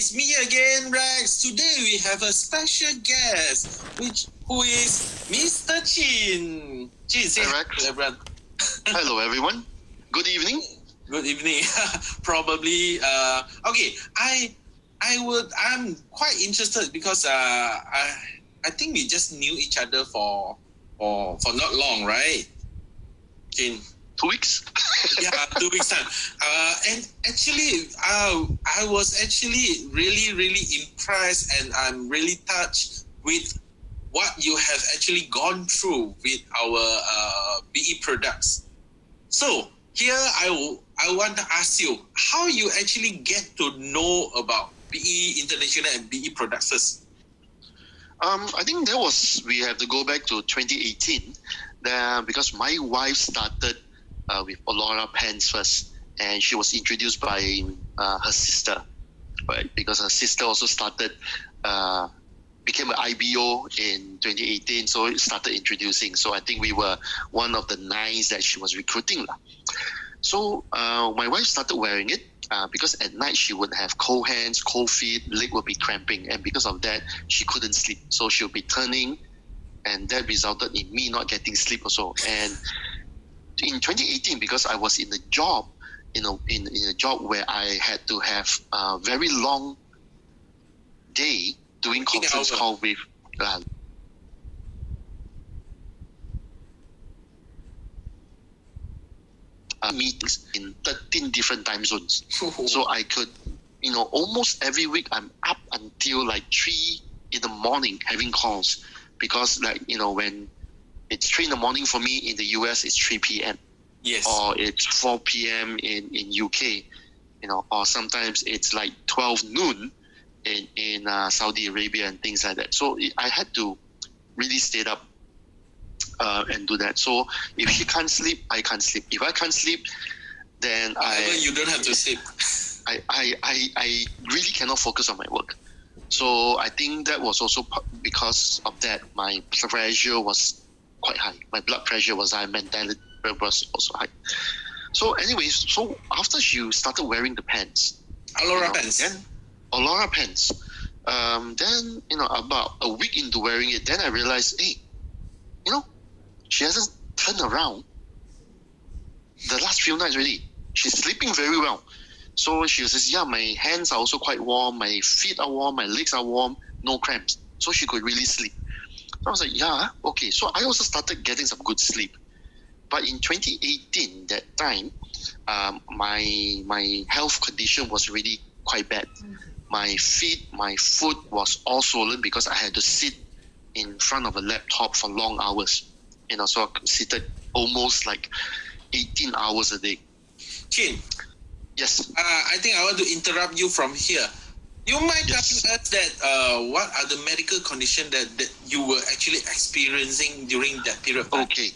it's me again, Rex. Today we have a special guest, who is Mr. Chin. Chin, say hi to everyone. Hello, everyone. Good evening. Good evening. Probably. Okay. I'm quite interested because I think we just knew each other for not long, right, Chin? 2 weeks. Yeah, 2 weeks time. And actually, I was actually really impressed, and I'm really touched with what you have actually gone through with our BE products. So here I want to ask you how you actually get to know about BE International and BE products first. I think we have to go back to 2018 because my wife started with Allura pens first, and she was introduced by her sister, right? Because her sister also became an IBO in 2018, so it started introducing. So I think we were one of the 9 that she was recruiting. So my wife started wearing it because at night she would have cold hands, cold feet, leg would be cramping, and because of that she couldn't sleep. So she'll be turning, and that resulted in me not getting sleep also. And in 2018, because I was in a job, in a job where I had to have a very long day doing conference call with meetings in 13 different time zones. So I could, almost every week I'm up until like 3 in the morning having calls, because when it's 3 in the morning for me in the US, it's 3 p.m. Yes. Or it's 4 p.m. in UK, or sometimes it's like 12 noon in Saudi Arabia and things like that. So I had to really stay up and do that. So if she can't sleep, I can't sleep. If I can't sleep, then you don't have to sleep. I really cannot focus on my work. So I think that was also because of that. My pressure was quite high. My blood pressure was high. Mentality was also high. So anyways, after she started wearing the pants, Allura pants. Then Allura pants. Then about a week into wearing it, then I realized, hey, she hasn't turned around the last few nights already. She's sleeping very well. So she says, yeah, my hands are also quite warm, my feet are warm, my legs are warm, no cramps. So she could really sleep. So I was like, yeah, okay. So I also started getting some good sleep. But in 2018, that time, my health condition was really quite bad. My feet, my foot was all swollen because I had to sit in front of a laptop for long hours. So I seated almost like 18 hours a day. Chin. Yes. I think I want to interrupt you from here. You might tell us that what are the medical conditions that you were actually experiencing during that period of time? Okay.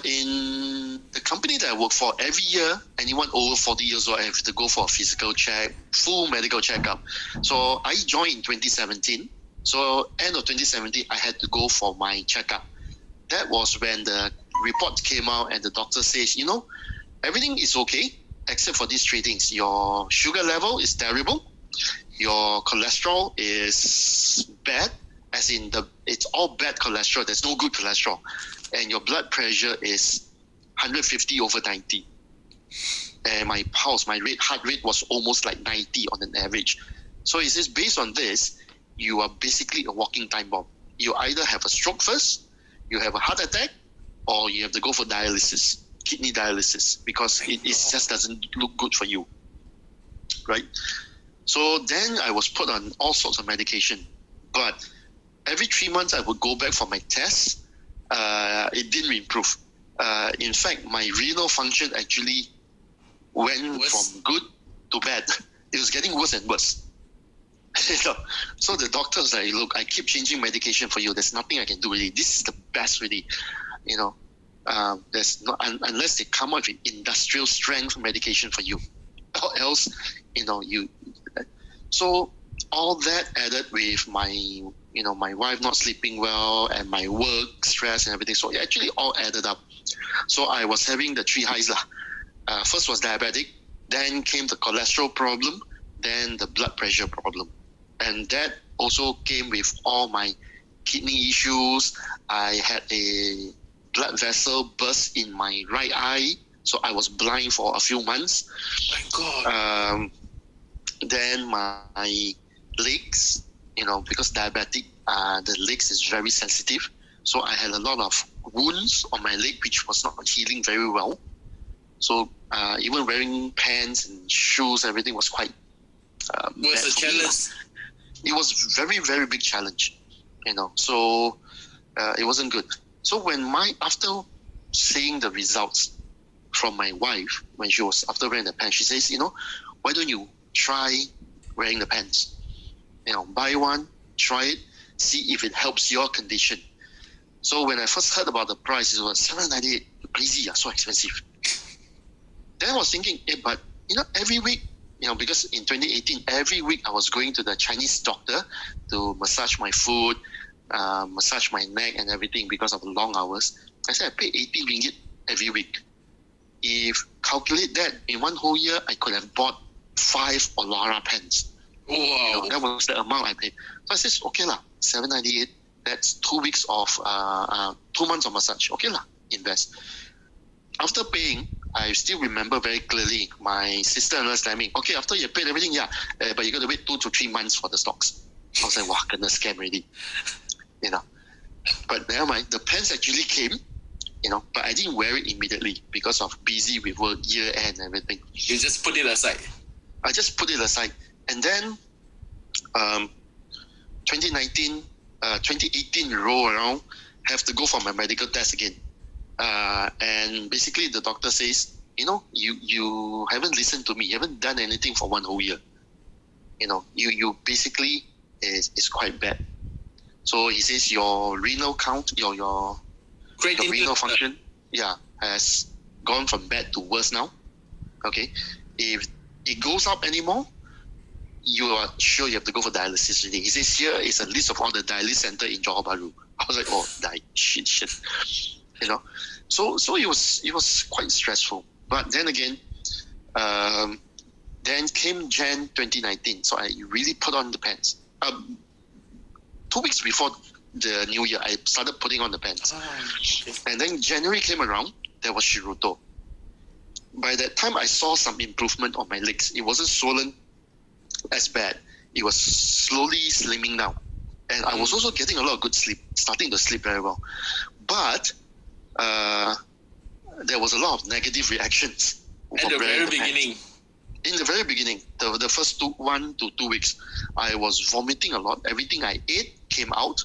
In the company that I work for, every year, anyone over 40 years old have to go for a physical check, full medical checkup. So I joined in 2017. So end of 2017, I had to go for my checkup. That was when the report came out and the doctor says, everything is okay except for these 3 things. Your sugar level is terrible. Your cholesterol is bad, as in it's all bad cholesterol. There's no good cholesterol. And your blood pressure is 150 over 90. And my pulse, my heart rate was almost like 90 on an average. So he says, based on this, you are basically a walking time bomb. You either have a stroke first, you have a heart attack, or you have to go for dialysis, kidney dialysis, because it just doesn't look good for you, right? So then I was put on all sorts of medication. But every 3 months I would go back for my tests. It didn't improve. In fact, my renal function actually went from good to bad. It was getting worse and worse. So the doctor was like, look, I keep changing medication for you. There's nothing I can do really. This is the best really. There's not, unless they come up with industrial strength medication for you, or else, you. So all that added with my wife not sleeping well and my work stress and everything. So it actually all added up. So I was having the 3 highs lah. First was diabetic, then came the cholesterol problem, then the blood pressure problem. And that also came with all my kidney issues. I had a blood vessel burst in my right eye, so I was blind for a few months. My God. Then my legs, because diabetic, the legs is very sensitive. So I had a lot of wounds on my leg, which was not healing very well. So even wearing pants and shoes, everything was quite was a challenge. It was very, very big challenge, So it wasn't good. So after seeing the results from my wife, when she was after wearing the pants, she says, why don't you try wearing the pants? Buy one, try it, see if it helps your condition. So when I first heard about the price, it was $798. Crazy, so expensive. Then I was thinking, but every week, because in 2018, every week I was going to the Chinese doctor to massage my foot, massage my neck and everything because of the long hours. I said I pay 80 ringgit every week. If calculate that in one whole year, I could have bought 5 Olara pens. Wow. That was the amount I paid. So I said, okay lah, 798. That's 2 weeks of 2 months of massage. Okay lah, invest. After paying, I still remember very clearly my sister-in-law telling me, okay, after you paid everything, but you got to wait 2 to 3 months for the stocks. I was like, wow, gonna scam already. But never mind, the pants actually came, but I didn't wear it immediately because of busy with work, year end and everything. You just put it aside. I just put it aside. And then 2018 roll around, have to go for my medical test again. And basically the doctor says, you haven't listened to me, you haven't done anything for 1 whole year. You basically is quite bad. So he says your renal count, your renal function, has gone from bad to worse now. Okay, if it goes up anymore, you are sure you have to go for dialysis. He says here is a list of all the dialysis center in Johor Bahru. I was like, oh, shit. So it was quite stressful. But then again, then came Jan 2019. So I really put on the pants. 2 weeks before the new year, I started putting on the pants. Okay. And then January came around, there was Shiruto. By that time, I saw some improvement on my legs. It wasn't swollen as bad. It was slowly slimming down. And I was also getting a lot of good sleep, starting to sleep very well. But there was a lot of negative reactions. At the very beginning. In the very beginning, the first 1 to 2 weeks, I was vomiting a lot. Everything I ate came out.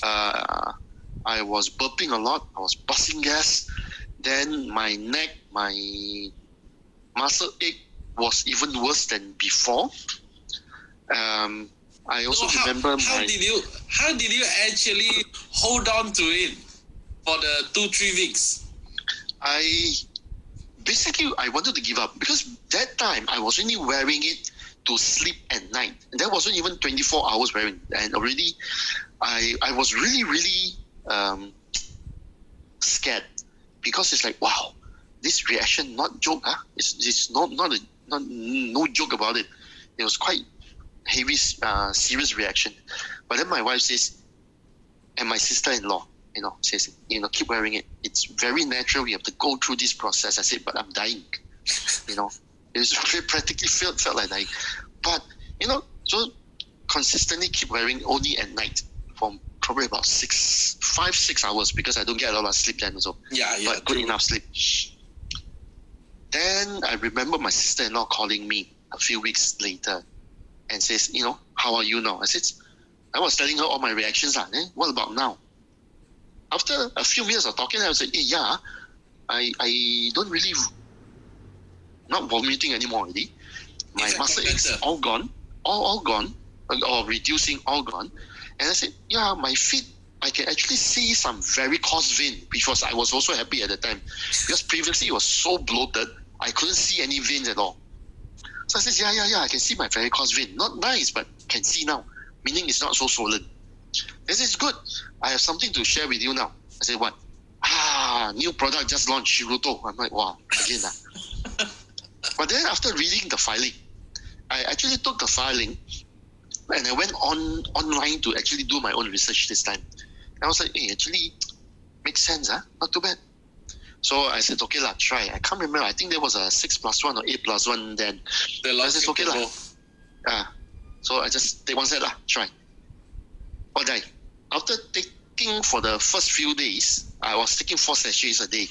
I was burping a lot. I was busting gas. Then my neck, my muscle ache was even worse than before. I also remember how did you actually hold on to it for the 2-3 weeks? I wanted to give up because that time I was only wearing it to sleep at night. And that wasn't even 24 hours wearing. And already I was really, really scared because it's like, wow, this reaction, not joke, huh? It's no joke about it. It was quite heavy, serious reaction. But then my wife says, and my sister-in-law, says, keep wearing it. It's very natural. You have to go through this process. I said, but I'm dying. It was practically felt like dying. But, so consistently keep wearing only at night for probably about 5-6 hours because I don't get a lot of sleep then also. Yeah. But good enough sleep. Then I remember my sister-in-law calling me a few weeks later and says, how are you now? I was telling her all my reactions. What about now? After a few minutes of talking, I was like, I don't really, not vomiting anymore already. My muscle aches all gone, all gone, or reducing, all gone. And I said, my feet, I can actually see some varicose vein, which I was also happy at the time. Because previously it was so bloated, I couldn't see any veins at all. So I said, I can see my varicose vein. Not nice, but can see now. Meaning it's not so swollen. This is good. I have something to share with you now. I said, what? New product just launched, Shiruto. I'm like, wow, again. But then after reading the filing, I actually took the filing and I went online to actually do my own research this time. And I was like, hey, actually, makes sense, huh? Not too bad. So I said, okay, try. I can't remember. I think there was a 6+1 or 8+1 then. The I said, okay, so I just take one set, try. Or die. After taking for the first few days, I was taking 4 sachets a day.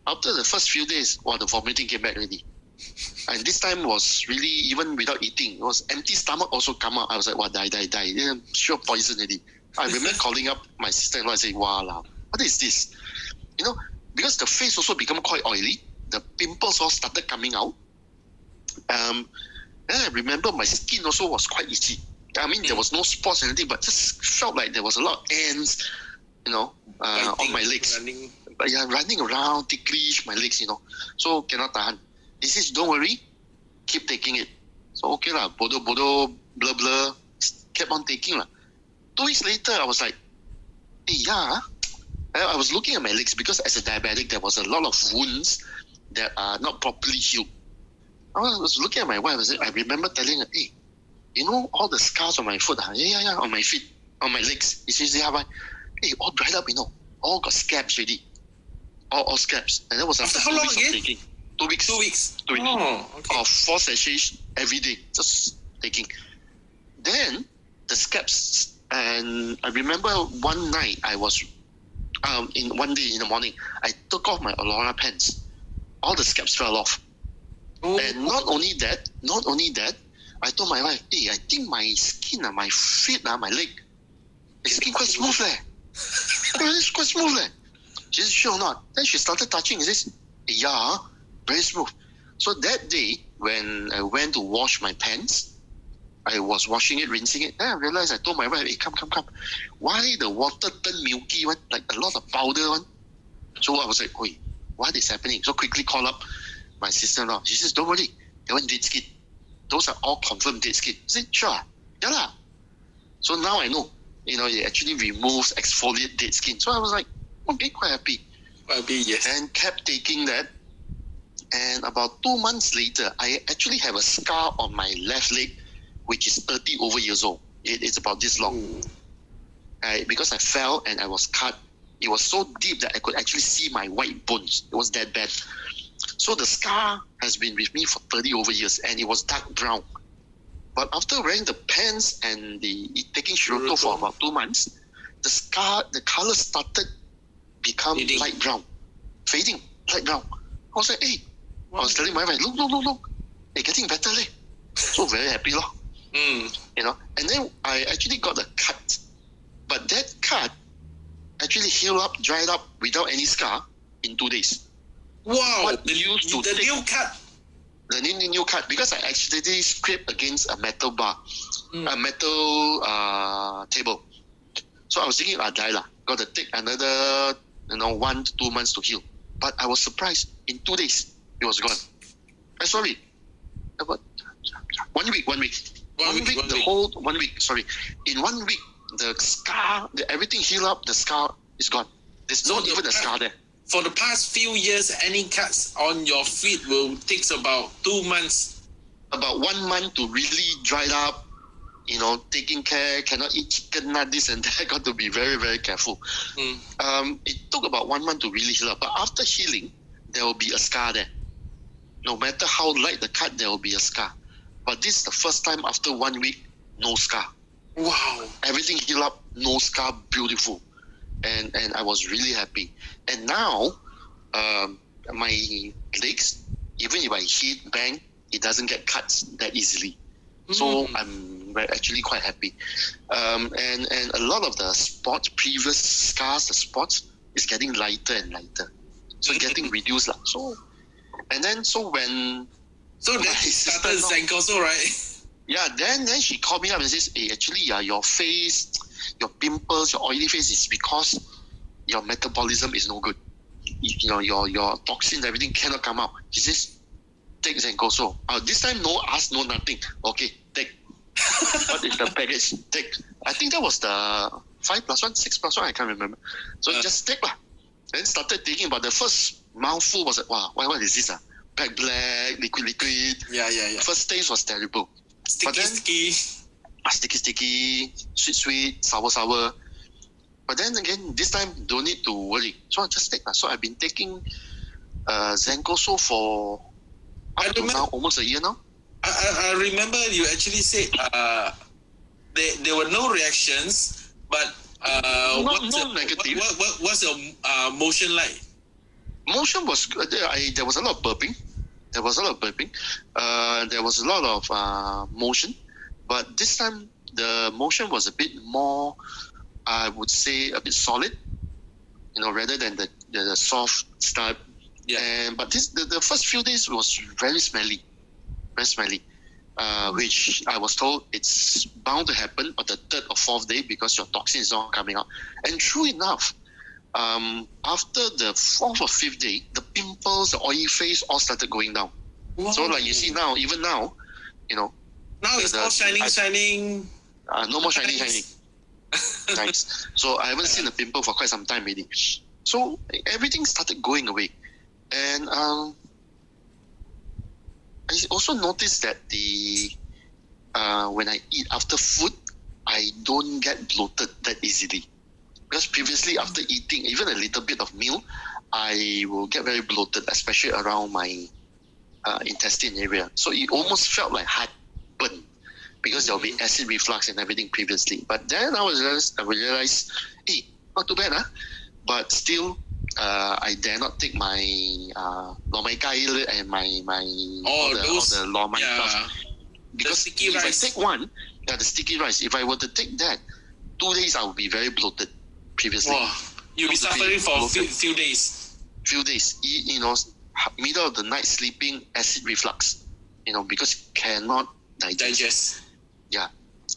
After the first few days, the vomiting came back already. And this time was really, even without eating, it was empty stomach also come out. I was like, die. Yeah, sure poison already. I remember calling up my sister-in-law and saying, wow, what is this? You know, because the face also become quite oily. The pimples all started coming out. Then I remember my skin also was quite itchy. I mean, there was no spots or anything, but just felt like there was a lot of ants, on my legs. Running around, ticklish, my legs, So cannot tahan. He says, don't worry, keep taking it. So okay bodo, blah, blah, kept on taking 2 weeks later, I was like, hey, I was looking at my legs because as a diabetic, there was a lot of wounds that are not properly healed. I was looking at my wife, I remember telling her, hey, all the scars on my foot, on my feet, on my legs. He says, hey, all dried up, all got scabs already. All scabs. And that was after how long again? Taking. 2 weeks. 2 weeks. 2 weeks. Oh, okay. 4 sachets every day, just taking. Then the scabs, and I remember one night I was, one day in the morning, I took off my Alora pants. All the scabs fell off. Oh. And not only that, I told my wife, hey, I think my skin, my feet, my leg, the skin quite smooth It's quite smooth She said, sure or not? Then she started touching. She says, yeah, very smooth. So that day, when I went to wash my pants, I was washing it, rinsing it. Then I realized, I told my wife, hey, come. Why the water turned milky one, like a lot of powder one? So I was like, wait, what is happening? So quickly call up my sister-in-law. She says, don't worry, that one dead skin. Those are all confirmed dead skin. I said, sure, yeah. So now I know, it actually removes exfoliate dead skin. So I was like, okay, quite happy. Yes. And kept taking that. And about 2 months later, I actually have a scar on my left leg, which is 30 over years old. It's about this long. Because I fell and I was cut, it was so deep that I could actually see my white bones. It was that bad. So the scar has been with me for 30 over years, and it was dark brown. But after wearing the pants and taking Shiroto for about 2 months, the color started become light brown, fading, light brown. I was like, hey, I was telling my wife, look, it's getting better, So very happy, And then I actually got a cut, but that cut actually healed up, dried up without any scar in 2 days. Wow, the new cut. The new cut, because I accidentally scraped against a metal bar, a metal table. So I was thinking, die got to take another 1 to 2 months to heal. But I was surprised, in 2 days, it was gone. Sorry, about 1 week. 1 week. The whole 1 week. Sorry, in 1 week, the scar, everything healed up. The scar is gone. There's not even a scar there. For the past few years, any cuts on your feet will take about 2 months. About 1 month to really dry up, taking care, cannot eat chicken, this and that, got to be very, very careful. It took about 1 month to really heal up. But after healing, there will be a scar there. No matter how light the cut, there will be a scar. But this is the first time after 1 week, no scar. Wow. Everything healed up, no scar, beautiful. And I was really happy. And now, my legs, even if I hit, bang, it doesn't get cuts that easily. So I'm actually quite happy. And a lot of the spots, previous scars, the spots, is getting lighter and lighter. So getting reduced. So when... So then he started Zencoso, right? Yeah, then she called me up and says, hey, actually, your face, your pimples, your oily face is because your metabolism is no good. Your toxins, everything cannot come out. She says, take Zencoso. This time, no ask, no nothing. Okay, take. What is the package? Take. I think that was the 5+1, 6+1, I can't remember. So just take. Then started taking, but the first mouthful was like, wow, what is this? back black, liquid. Yeah. First taste was terrible. Sticky. Sticky, sweet, sour. But then again, this time don't need to worry. So I just take. So I've been taking Zencoso for up to now almost a year now. I remember you actually said there were no reactions, but no negative. What's your motion like? Motion was good. There was a lot of burping. There was a lot of motion, but this time the motion was a bit more, I would say, a bit solid, rather than the soft start. Yeah. But the first few days was very smelly, which I was told it's bound to happen on the third or fourth day because your toxin is all coming out. And true enough, after the fourth or fifth day, the pimples, the oily face all started going down. Wow. So like you see now, even now, now it's all shining. No more shining. Nice. So I haven't seen a pimple for quite some time already. So everything started going away. And I also noticed that when I eat after food, I don't get bloated that easily. Because previously, after eating even a little bit of meal, I will get very bloated, especially around my intestine area. So it almost felt like heartburn because there will be acid reflux and everything previously. But then I realized, hey, not too bad, but still, I dare not take my lomai and my all the lomai stuff. Because if rice. I take one, the sticky rice, if I were to take that, 2 days I would be very bloated previously. Wow. You'll be suffering for a few days. Middle of the night sleeping, acid reflux, because cannot digest. Yeah.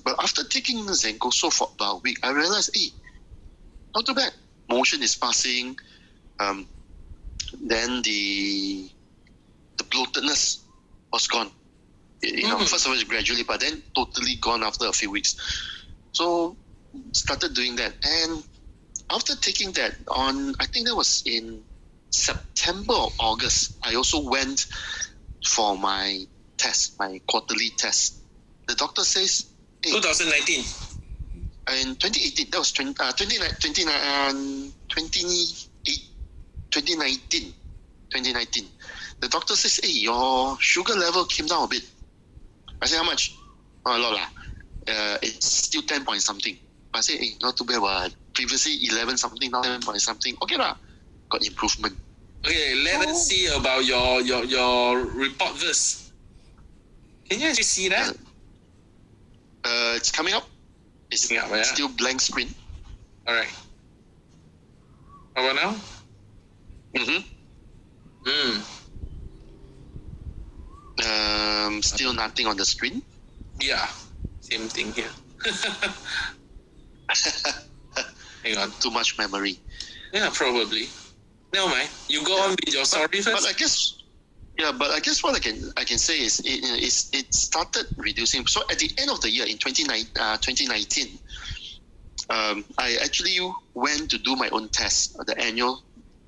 But after taking Zencoso for about a week, I realized, hey, not too bad. Motion is passing. Then the bloatedness was gone. First of all, gradually, but then totally gone after a few weeks. So started doing that, and after taking that I think that was in September or August, I also went for my test, my quarterly test. The doctor says, hey, 2019. In 2018, that was 2019. The doctor says, hey, your sugar level came down a bit. I said, how much? Oh, a lot lah. It's still 10 point something. I said, hey, not too bad. Previously 11 something, now 10 point something. Okay lah. Got improvement. Okay, let us see about your report first. Can you actually see that? It's coming up. It's still blank screen. Alright. How about now? Still nothing on the screen. Yeah, same thing here. Hang on. Too much memory. Yeah, probably. Never mind. You go on with your story first. But I guess what I can say is it started reducing. So at the end of the year in 2019, I actually went to do my own test, the annual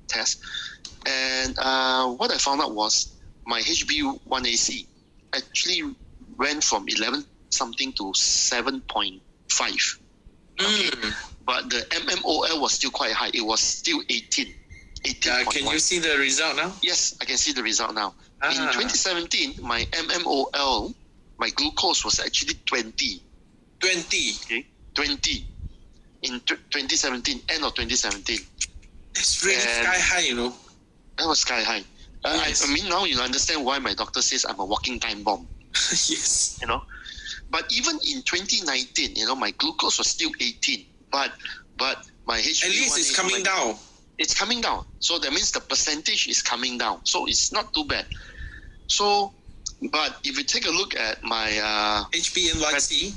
test, and what I found out was my HbA1c actually went from 11 something to 7.5. Okay. But the MMOL was still quite high. It was still 18. Can you see the result now? Yes, I can see the result now. In 2017, my MMOL, my glucose was actually 20. 20? Okay, 20. In 2017, end of 2017. It's really sky high, That was sky high. Nice. I mean, now you understand why my doctor says I'm a walking time bomb. Yes. But even in 2019, my glucose was still 18. But my HbA1c... At least it's coming down. It's coming down. So that means the percentage is coming down. So it's not too bad. So, but if you take a look at my... HbA1c?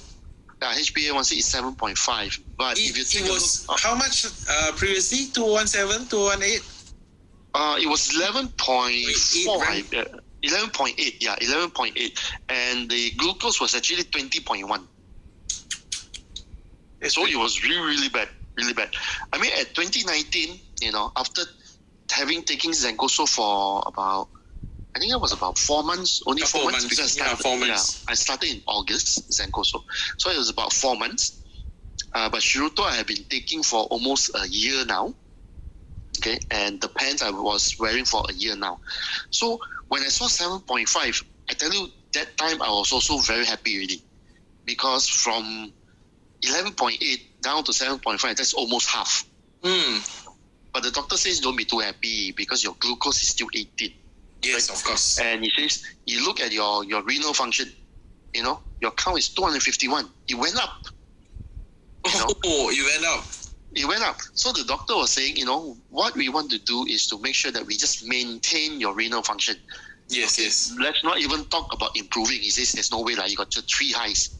HbA1c is 7.5. But if you take a look... How much previously? 217, 218? It was 11.4. Right? 11.8, yeah, 11.8. And the glucose was actually 20.1. So it was really, really bad. Really bad. I mean, at 2019, after having taken Zencoso for about, I think it was about 4 months, only 4 months, because I started, 4 months. I started in August, Zencoso. So it was about 4 months. But Shiruto I have been taking for almost a year now. Okay, and the pants I was wearing for a year now. So when I saw 7.5, I tell you, that time I was also very happy already. Because from 11.8 down to 7.5, that's almost half. But the doctor says don't be too happy because your glucose is still 18. Yes, right? Of course. And he says, you look at your renal function, your count is 251. It went up. Oh, it went up. It went up. So the doctor was saying, what we want to do is to make sure that we just maintain your renal function. Yes, yes. Let's not even talk about improving. He says, there's no way, you got 3 highs.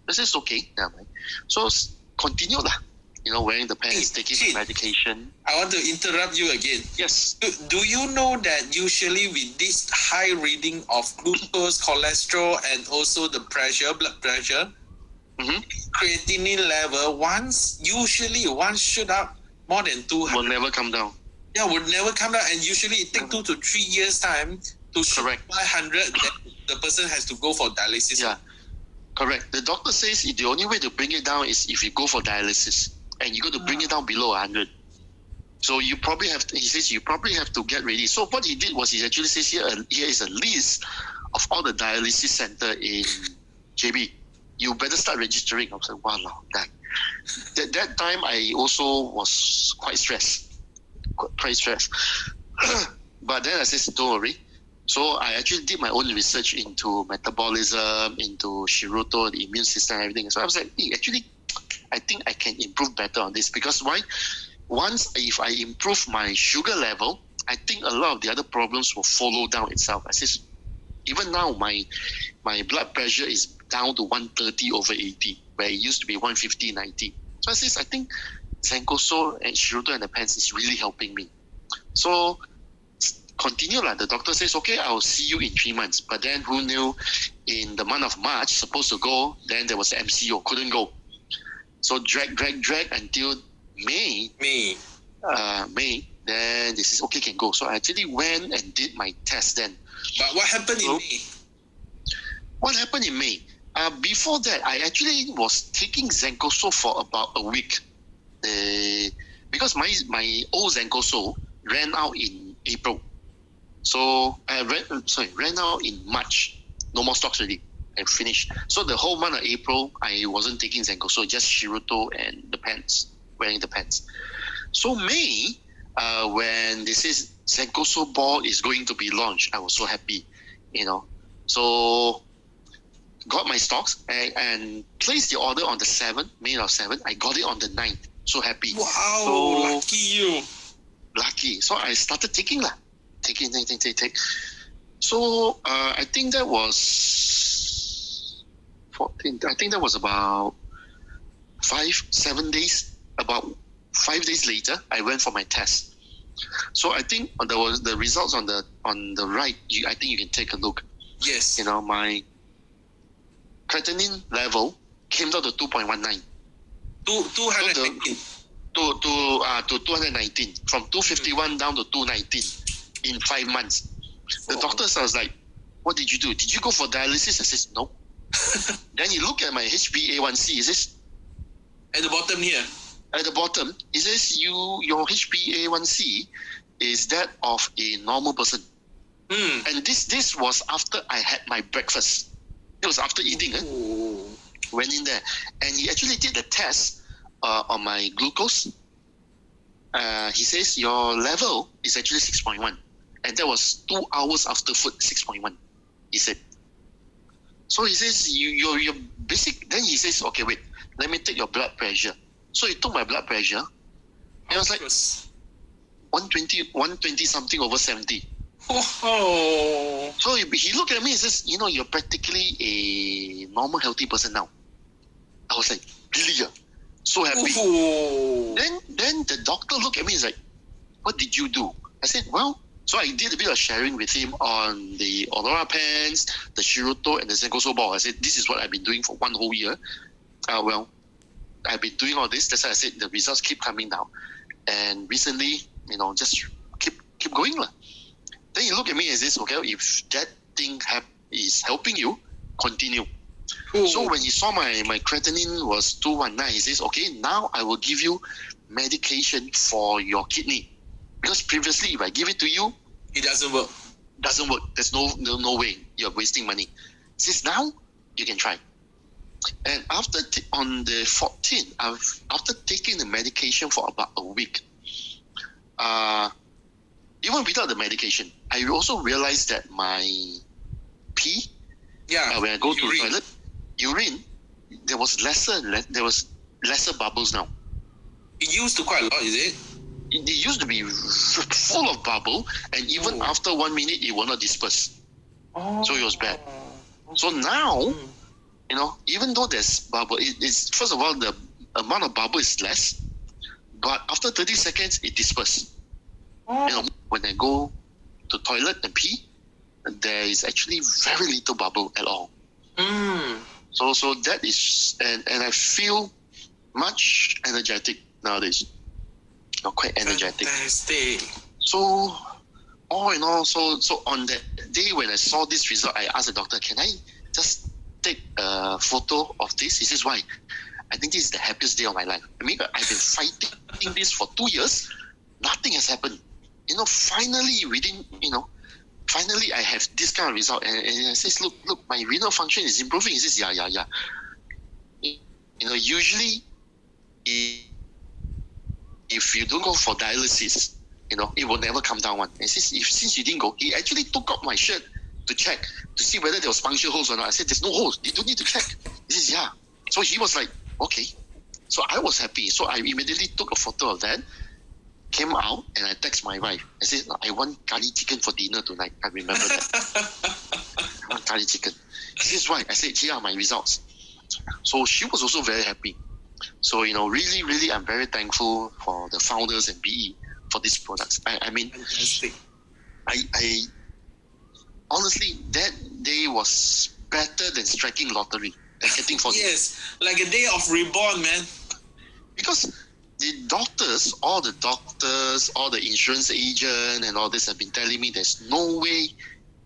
I says, okay. Yeah, right. So continue, wearing the pants, taking the medication. I want to interrupt you again. Yes. Do you know that usually with this high reading of glucose, cholesterol, and also the blood pressure, creatinine level once shoot up more than 200. Will never come down. Yeah, would never come down, and usually it takes 2 to 3 years time to shoot 500. Then the person has to go for dialysis. Yeah, correct. The doctor says the only way to bring it down is if you go for dialysis, and you got to bring it down below 100. So you probably have to, he says you probably have to get ready. So what he did was he actually says here is a list of all the dialysis center in JB. You better start registering. I was like, wow, that time I also was quite stressed. But then I said, don't worry. So I actually did my own research into metabolism, into Shiruto, the immune system, and everything. So I was like, hey, actually, I think I can improve better on this, because why? Once if I improve my sugar level, I think a lot of the other problems will follow down itself. I said, even now my blood pressure is down to 130 over 80, where it used to be 150, 90. So I think Zencoso and Shiruto and the pants is really helping me. So continue. The doctor says, okay, I'll see you in 3 months. But then who knew, in the month of March, supposed to go, then there was the MCO, couldn't go. So drag until May. Then they says, okay, can go. So I actually went and did my test then. But what happened in May? What happened in May? Before that, I actually was taking Zencoso for about a week. Because my old Zencoso ran out in April. So I ran out in March. No more stocks already. I finished. So the whole month of April, I wasn't taking Zencoso, just Shiruto and the pants, wearing the pants. So May, when they says Zencoso ball is going to be launched, I was so happy, So got my stocks and placed the order on the 7th, May of 7th. I got it on the 9th. So happy. Wow, so, lucky you. Lucky. So I started taking. Take. So I think that was 14. I think that was about 5-7 days. About 5 days later, I went for my test. So I think there was the results on the right. I think you can take a look. Yes. My creatinine level came down to 2.19. 219. To 219. From 251 down to 219 in 5 months. The doctor was like, what did you do? Did you go for dialysis? I said, no. Then he looked at my HbA1c. He says, at the bottom here. At the bottom, he says, your HbA1c is that of a normal person. And this was after I had my breakfast. It was after eating. Went in there. And he actually did the test on my glucose. He says, your level is actually 6.1. And that was 2 hours after food, 6.1, he said. So he says, you're basic. Then he says, okay, wait, let me take your blood pressure. So he took my blood pressure. And it was like 120 something over 70. Oh. So he looked at me and says, you're practically a normal, healthy person now. I was like, really? So happy. Oh. Then the doctor looked at me and was like, what did you do? I said, well, so I did a bit of sharing with him on the Aurora pants, the Shiruto, and the Zencoso ball. I said, this is what I've been doing for 1 whole year. Well, I've been doing all this. That's why I said the results keep coming down. And recently, just keep going. Then he looked at me and says, okay, if that thing is helping you, continue. So when he saw my creatinine was 219, he says, okay, now I will give you medication for your kidney. Because previously, if I give it to you, it doesn't work. Doesn't work. There's no way. You're wasting money. He says, now you can try. And on the 14th, after taking the medication for about a week, even without the medication, I also realized that my pee, when I go to the toilet, urine, there was lesser bubbles now. It used to quite a lot, is it? It used to be full of bubble, and even after 1 minute, it will not disperse. So it was bad. So now, even though there's bubble, it's first of all, the amount of bubble is less, but after 30 seconds, it disperses. When I go to toilet and pee, there is actually very little bubble at all. So that is, and I feel much energetic nowadays. Quite energetic. Fantastic. So all in all, so on that day when I saw this result, I asked the doctor, can I just take a photo of this? He says, why? I think this is the happiest day of my life. I mean, I've been fighting this for 2 years. Nothing has happened. Finally I have this kind of result. And I says, look, my renal function is improving. He says, yeah. Usually, if you don't go for dialysis, it will never come down one. And since you didn't go, he actually took out my shirt to check, to see whether there was puncture holes or not. I said, there's no holes. You don't need to check. He says, yeah. So he was like, okay. So I was happy. So I immediately took a photo of that, came out, and I text my wife. I said, I want curry chicken for dinner tonight. I remember that. I want curry chicken. She says, why? I said, here are my results. So she was also very happy. So, really, really, I'm very thankful for the founders and BE for these products. I mean, fantastic. I honestly, that day was better than striking lottery and getting 40. Yes, like a day of reborn, man. Because all the doctors, all the insurance agent and all this have been telling me there's no way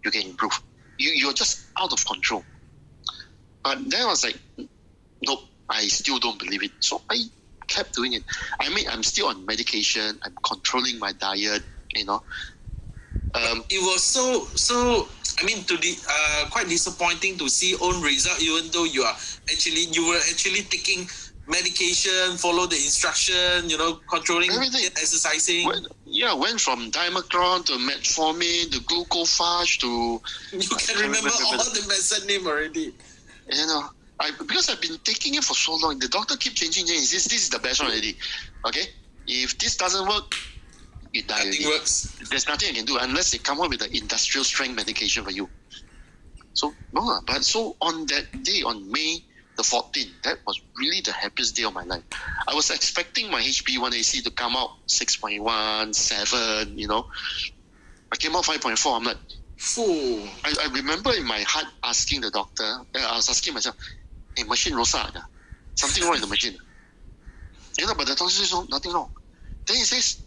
you can improve. You're just out of control. But then I was like, nope, I still don't believe it. So I kept doing it. I mean, I'm still on medication. I'm controlling my diet, It was so I mean, quite disappointing to see own result, even though you were actually taking medication, follow the instruction, controlling everything, exercising. Went from Dimacron to metformin to glucophage to... You can remember all the medicine name already. Because I've been taking it for so long, the doctor keep changing. He says, this is the best one already. Okay? If this doesn't work, you die. Nothing works. There's nothing I can do unless they come up with an industrial strength medication for you. So, no. But so on that day, on May the 14th, that was really the happiest day of my life. I was expecting my HbA1c to come out 6.1, 7, I came out 5.4. I'm like, I remember in my heart asking the doctor, I was asking myself, hey, machine rosak, something wrong in the machine. But the doctor says, no, nothing wrong. Then I says,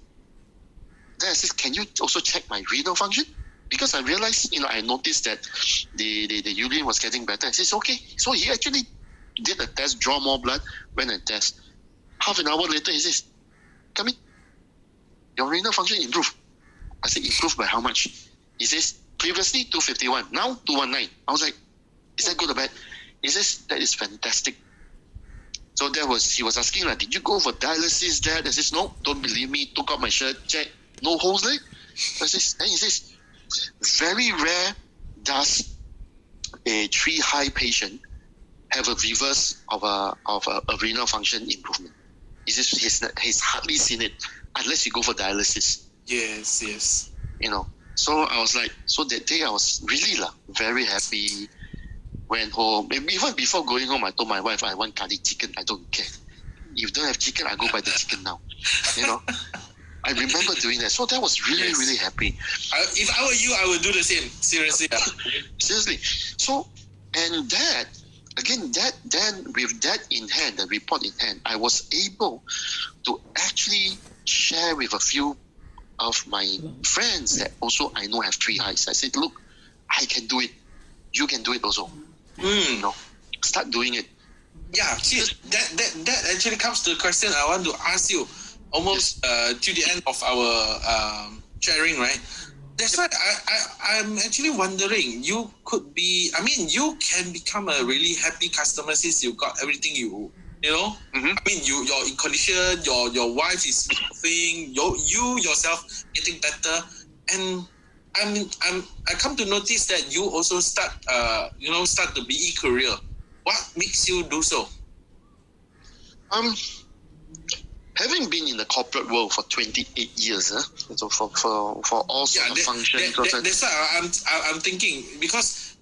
can you also check my renal function? Because I realized, I noticed that the urine was getting better. I says, okay. So he actually did a test, draw more blood, went and test. Half an hour later, he says, come in. Your renal function improved. I said, improved by how much? He says, previously 251, now 219. I was like, is that good or bad? He says, that is fantastic. So he was asking, did you go for dialysis, Dad? I says, no, don't believe me. Took out my shirt, check, no holes there. Then he says, very rare does a 3 high patient have a reverse of a renal function improvement. He says he's hardly seen it unless you go for dialysis. Yes. So I was like, so that day I was really very happy. Went home. Even before going home, I told my wife, I want curry chicken. I don't care. If you don't have chicken, I go buy the chicken now. I remember doing that. So that was really, really happy. If I were you, I would do the same. Seriously. Seriously. So, and that, again, then with that in hand, the report in hand, I was able to actually share with a few of my friends that also I know have 3 eyes. I said, look, I can do it. You can do it also. You know, start doing it. Yeah, see, that actually comes to the question I want to ask you almost to the end of our sharing, right? That's why I'm actually wondering, you can become a really happy customer since you got everything you know. I mean, you're in condition, your wife is moving, you yourself getting better, and I come to notice that you also start the BE career. What makes you do so? Having been in the corporate world for 28 years, so for all sorts of functions. That's why I'm thinking, because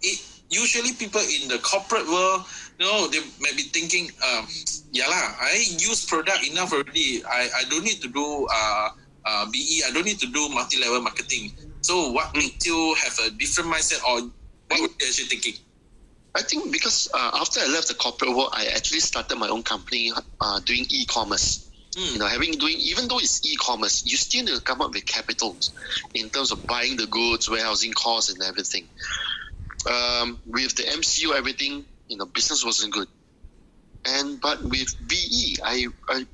usually people in the corporate world, they might be thinking, I use product enough already. I don't need to do BE. I don't need to do multi-level marketing. So what makes you have a different mindset, or what were you actually thinking? I think because after I left the corporate world, I actually started my own company doing e-commerce. You know, even though it's e-commerce, you still need to come up with capitals in terms of buying the goods, warehousing costs, and everything. With the MCU, everything, business wasn't good. But with BE, I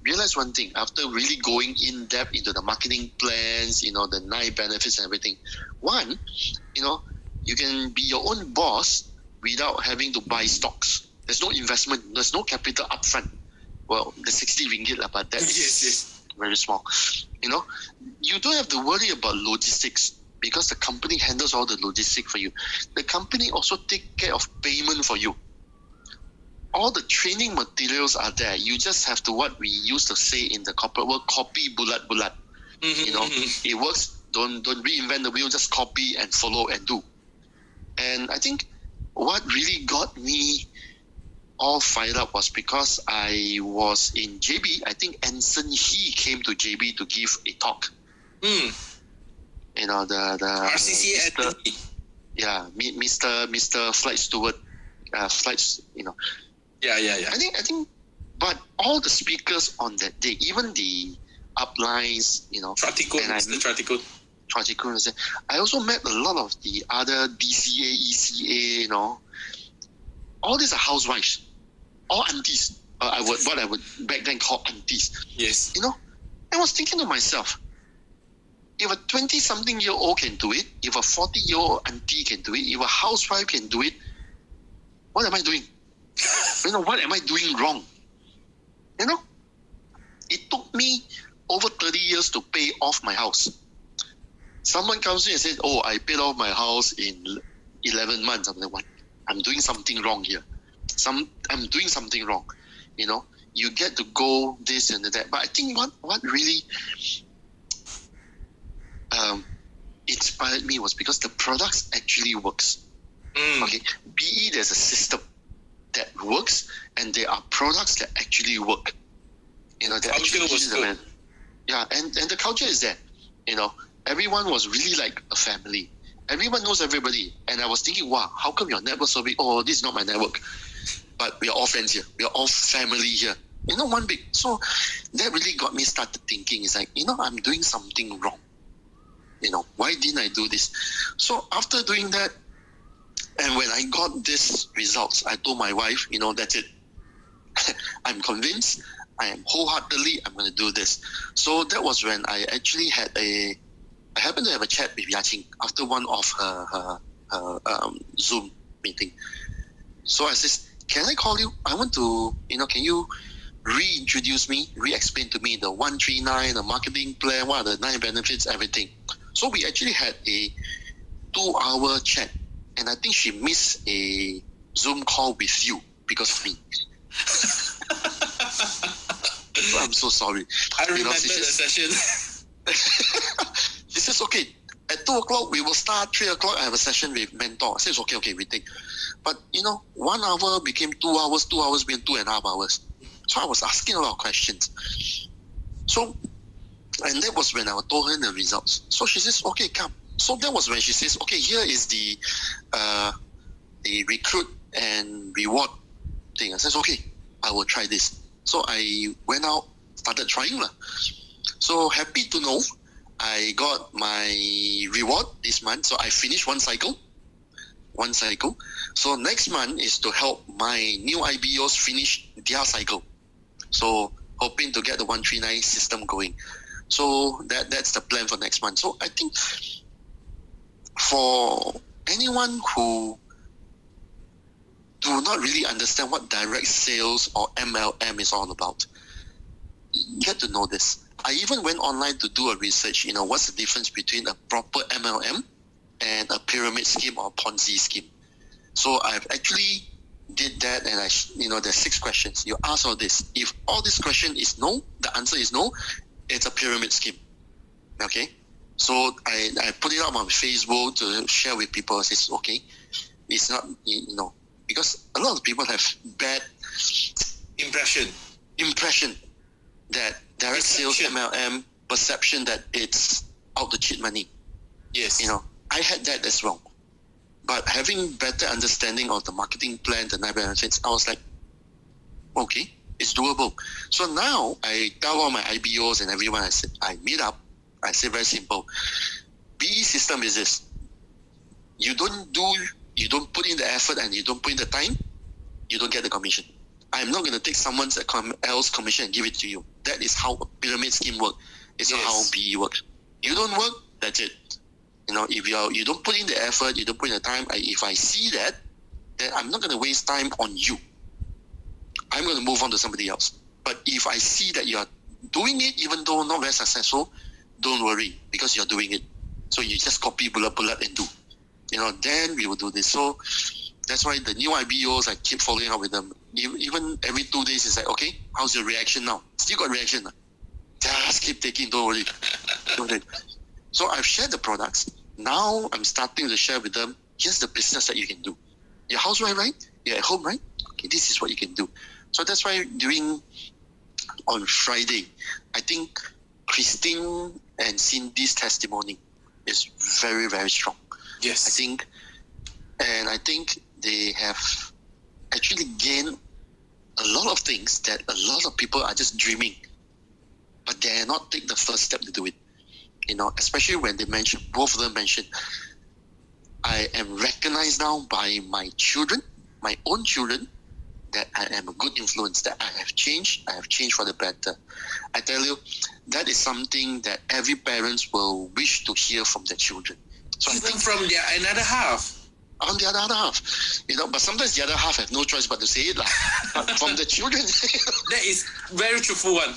realized one thing after really going in depth into the marketing plans, the 9 benefits and everything. One, you can be your own boss without having to buy stocks. There's no investment, there's no capital upfront. Well, the 60 ringgit, but that's very small. You don't have to worry about logistics because the company handles all the logistics for you. The company also take care of payment for you. All the training materials are there. You just have to, what we used to say in the corporate world, copy bulat. It works. Don't reinvent the wheel. Just copy and follow and do. And I think what really got me all fired up was because I was in JB. I think Anson he came to JB to give a talk. The RCCA. Mr. Flight Steward, flights. Yeah. I think, but all the speakers on that day, even the uplines, Traticon, I also met a lot of the other DCA, ECA, all these are housewives. All aunties. What I would back then call aunties. Yes. I was thinking to myself, if a 20-something-year-old can do it, if a 40-year-old auntie can do it, if a housewife can do it, what am I doing? What am I doing wrong? It took me over 30 years to pay off my house. Someone comes in and says, oh, I paid off my house in 11 months. I'm like, what? I'm doing something wrong here. I'm doing something wrong. You get to go this and that. But I think what really inspired me was because the products actually works. Okay, BE, there's a system that works, and there are products that actually work. Culture was good. Yeah, and the culture is there. Everyone was really like a family. Everyone knows everybody. And I was thinking, wow, how come your network so big? Oh, this is not my network. But we are all friends here. We are all family here. One big. So that really got me started thinking. It's like, I'm doing something wrong. Why didn't I do this? So after doing that, and when I got these results, I told my wife, that's it. I'm convinced. I am wholeheartedly, I'm going to do this. So that was when I actually I happened to have a chat with Yaching after one of her Zoom meeting. So I said, can I call you? I want to, can you reintroduce me, re-explain to me the 139, the marketing plan, what are the 9 benefits, everything. So we actually had a 2-hour chat, and I think she missed a Zoom call with you because of me. I'm so sorry. I remember the session. She says, okay, at 2 o'clock we will start, 3 o'clock I have a session with mentor. I says, okay, we take. But 1 hour became 2 hours, 2 hours became 2.5 hours. So I was asking a lot of questions. So, and that was when I told her the results. So she says, okay, come. So that was when she says, okay, here is the recruit and reward thing. I says, okay, I will try this. So I went out, started trying. So happy to know, I got my reward this month. So I finished one cycle. So next month is to help my new IBOs finish their cycle. So hoping to get the 139 system going. So that's the plan for next month. So I think for anyone who do not really understand what direct sales or MLM is all about, get to know this. I even went online to do a research, what's the difference between a proper MLM and a pyramid scheme or Ponzi scheme. So I've actually did that, and there's 6 questions. You ask all this. If all this question is no, the answer is no, it's a pyramid scheme. Okay? So I put it up on Facebook to share with people. It's okay. It's not, because a lot of people have bad impression that direct sales MLM perception that it's out to cheat money. Yes. I had that as well. But having better understanding of the marketing plan, the 9 benefits, I was like, okay, it's doable. So now I tell all my IBOs and everyone, I said, I meet up. I say very simple. PE system is this. You don't put in the effort and you don't put in the time, you don't get the commission. I'm not going to take someone else's commission and give it to you. That is how a pyramid scheme works. It's not how PE works. You don't work, that's it. If you don't put in the effort, you don't put in the time, if I see that, then I'm not going to waste time on you. I'm going to move on to somebody else. But if I see that you're doing it, even though not very successful, don't worry, because you're doing it. So you just copy bullet and do. Then we will do this. So that's why the new IBOs, I keep following up with them. Even every 2 days, it's like, okay, how's your reaction now? Still got reaction. Just keep taking, don't worry. So I've shared the products. Now I'm starting to share with them, here's the business that you can do. Your housewife, right? You're at home, right? Okay, this is what you can do. So that's why on Friday, I think Christine and Cindy's testimony is very, very strong. Yes. I think they have actually gained a lot of things that a lot of people are just dreaming, but dare not take the first step to do it. Especially when both of them mentioned, I am recognized now by my children, my own children, that I am a good influence, that I have changed for the better. I tell you, that is something that every parent will wish to hear from their children. So even from their another half. On the other half, but sometimes the other half have no choice but to say it. But from the children. That is very truthful one.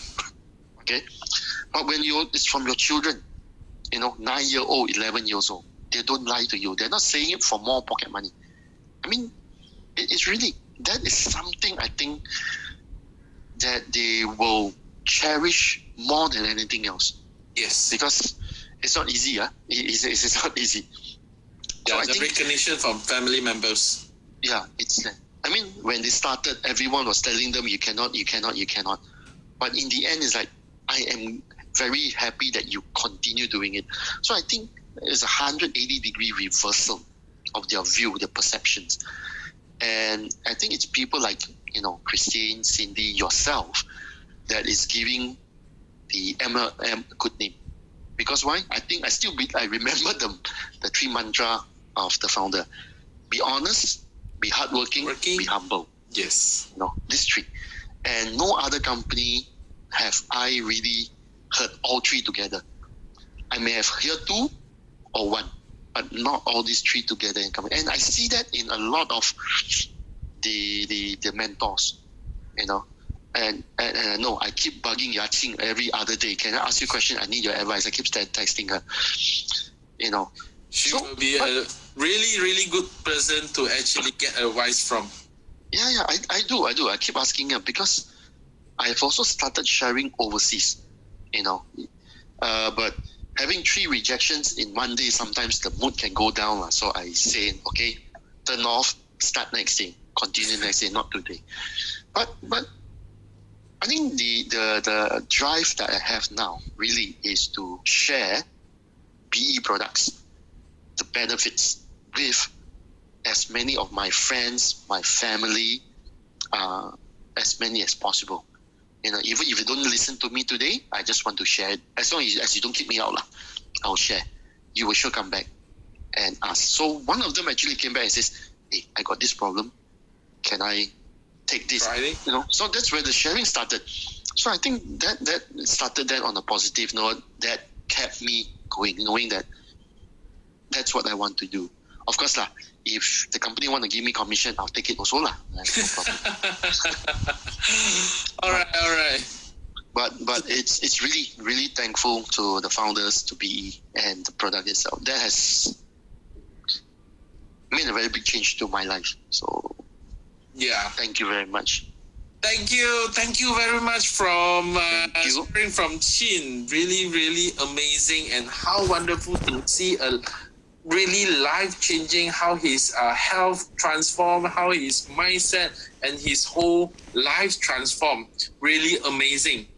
Okay. But when it's from your children, 9-year-old, 11 years old, they don't lie to you. They're not saying it for more pocket money. I mean, it's really, that is something I think that they will cherish more than anything else. Yes. Because it's not easy. It's not easy. Yeah, so the recognition from family members. Yeah, it's that. I mean, when they started, everyone was telling them, you cannot. But in the end, it's like, I am very happy that you continue doing it. So I think it's a 180-degree reversal of their view, their perceptions. And I think it's people like, Christine, Cindy, yourself, that is giving the MLM a good name. Because why? I think I remember the 3 mantra of the founder. Be honest, be hardworking, be humble. Yes. These 3. And no other company have I really heard all 3 together. I may have heard 2 or 1, but not all these 3 together in company. And I see that in a lot of the mentors, And no, I keep bugging Yaching every other day. Can I ask you a question? I need your advice. I keep texting her. She will be a really, really good person to actually get advice from. Yeah, I do. I keep asking her because I've also started sharing overseas, But having 3 rejections in one day, sometimes the mood can go down. So I say, okay, turn off, start next day, continue next day, not today. But I think the drive that I have now really is to share PE products, the benefits, with as many of my friends, my family, as many as possible. Even if you don't listen to me today, I just want to share it. As long as you don't kick me out, I'll share. You will sure come back and ask. So one of them actually came back and says, hey, I got this problem. Can I take this? Friday? So that's where the sharing started. So I think that started that on a positive note. That kept me going, knowing that that's what I want to do. Of course, if the company want to give me commission, I'll take it also. No problem. All right. But it's really, really thankful to the founders to be and the product itself. That has made a very big change to my life. So yeah, thank you very much. Thank you very much from hearing from Chin. Really, really amazing, and how wonderful to see a really life-changing, how his health transformed, how his mindset and his whole life transformed. Really amazing.